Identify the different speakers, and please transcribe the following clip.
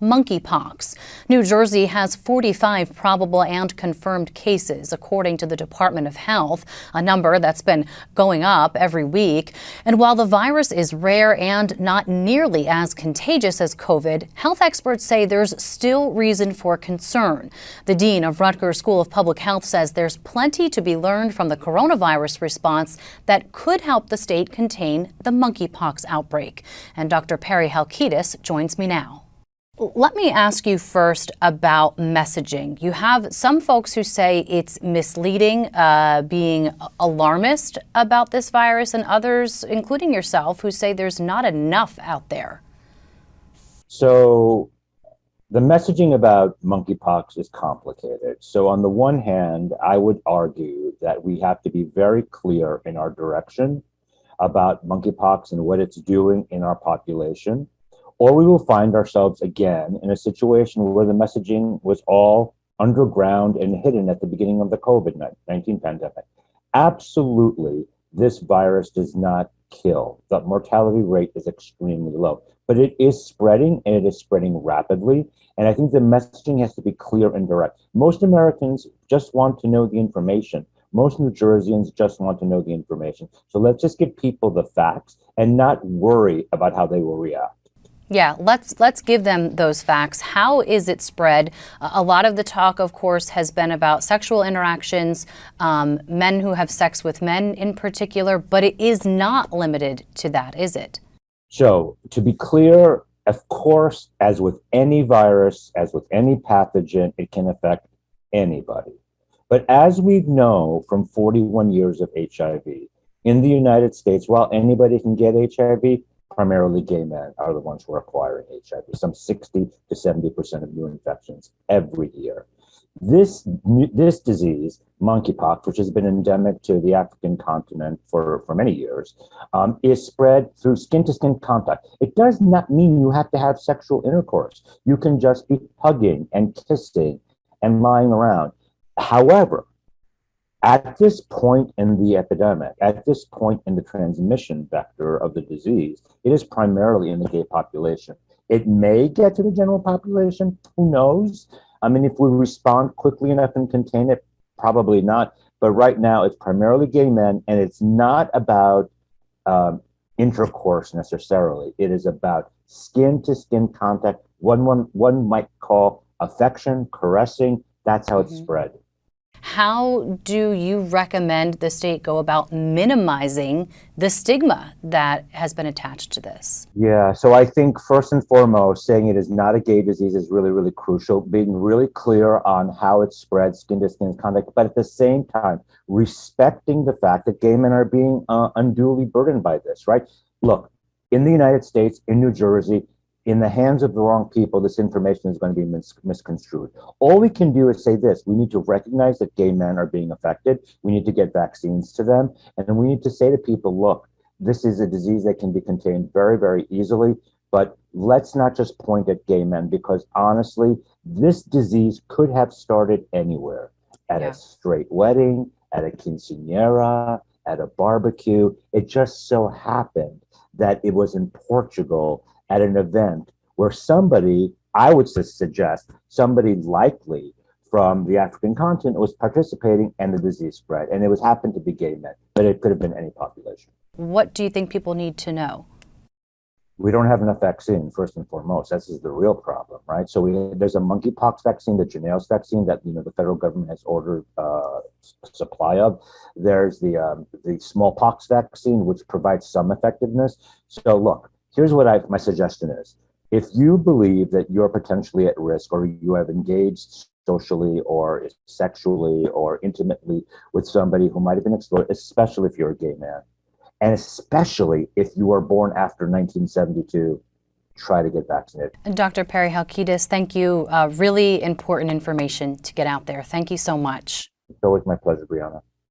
Speaker 1: monkeypox. New Jersey has 45 probable and confirmed cases, according to the Department of Health, a number that's been going up every week. And while the virus is rare and not nearly as contagious as COVID, health experts say there's still reason for concern. The dean of Rutgers School of Public Health says there's plenty to be learned from the coronavirus response that could help the state contain the monkeypox outbreak. And Dr. Perry Halkitis joins me now. Let me ask you first about messaging. You have some folks who say it's misleading, being alarmist about this virus, and others, including yourself, who say there's not enough out there.
Speaker 2: So the messaging about monkeypox is complicated. So on the one hand, I would argue that we have to be very clear in our direction about monkeypox and what it's doing in our population. Or we will find ourselves again in a situation where the messaging was all underground and hidden at the beginning of the COVID-19 pandemic. Absolutely, this virus does not kill. The mortality rate is extremely low, but it is spreading, and it is spreading rapidly. And I think the messaging has to be clear and direct. Most Americans just want to know the information. Most New Jerseyans just want to know the information. So let's just give people the facts and not worry about how they will react.
Speaker 1: Yeah, let's give them those facts. How is it spread? A lot of the talk, of course, has been about sexual interactions, men who have sex with men in particular, but it is not limited to that, is it?
Speaker 2: So to be clear, of course, as with any virus, as with any pathogen, it can affect anybody. But as we know from 41 years of HIV, in the United States, while anybody can get HIV, primarily gay men are the ones who are acquiring HIV, some 60 to 70% of new infections every year. This disease, monkeypox, which has been endemic to the African continent for many years, is spread through skin-to-skin contact. It does not mean you have to have sexual intercourse. You can just be hugging and kissing and lying around. However, at this point in the epidemic, at this point in the transmission vector of the disease, it is primarily in the gay population. It may get to the general population, who knows? I mean, if we respond quickly enough and contain it, probably not. But right now, it's primarily gay men, and it's not about intercourse necessarily. It is about skin-to-skin contact, one might call affection, caressing. That's how it's spread.
Speaker 1: How do you recommend the state go about minimizing the stigma that has been attached to this?
Speaker 2: Yeah, so I think first and foremost, saying it is not a gay disease is really, really crucial. Being really clear on how it spreads, skin-to-skin contact, but at the same time, respecting the fact that gay men are being unduly burdened by this, right? Look, in the United States, in New Jersey, in the hands of the wrong people, this information is going to be misconstrued. All we can do is say this: we need to recognize that gay men are being affected. We need to get vaccines to them. And then we need to say to people, look, this is a disease that can be contained very, very easily. But let's not just point at gay men, because honestly, this disease could have started anywhere, at a straight wedding, at a quinceañera, at a barbecue. It just so happened that it was in Portugal at an event where somebody, I would suggest, somebody likely from the African continent was participating, and the disease spread. And it happened to be gay men, but it could have been any population.
Speaker 1: What do you think people need to know?
Speaker 2: We don't have enough vaccine, first and foremost. This is the real problem, right? So there's a monkeypox vaccine, the Jynneos vaccine that the federal government has ordered supply of. There's the smallpox vaccine, which provides some effectiveness. So look, here's what my suggestion is. If you believe that you're potentially at risk, or you have engaged socially or sexually or intimately with somebody who might have been exposed, especially if you're a gay man, and especially if you were born after 1972, try to get vaccinated.
Speaker 1: Dr. Perry Halkitis, thank you. Really important information to get out there. Thank you so much.
Speaker 2: It's always my pleasure, Brianna.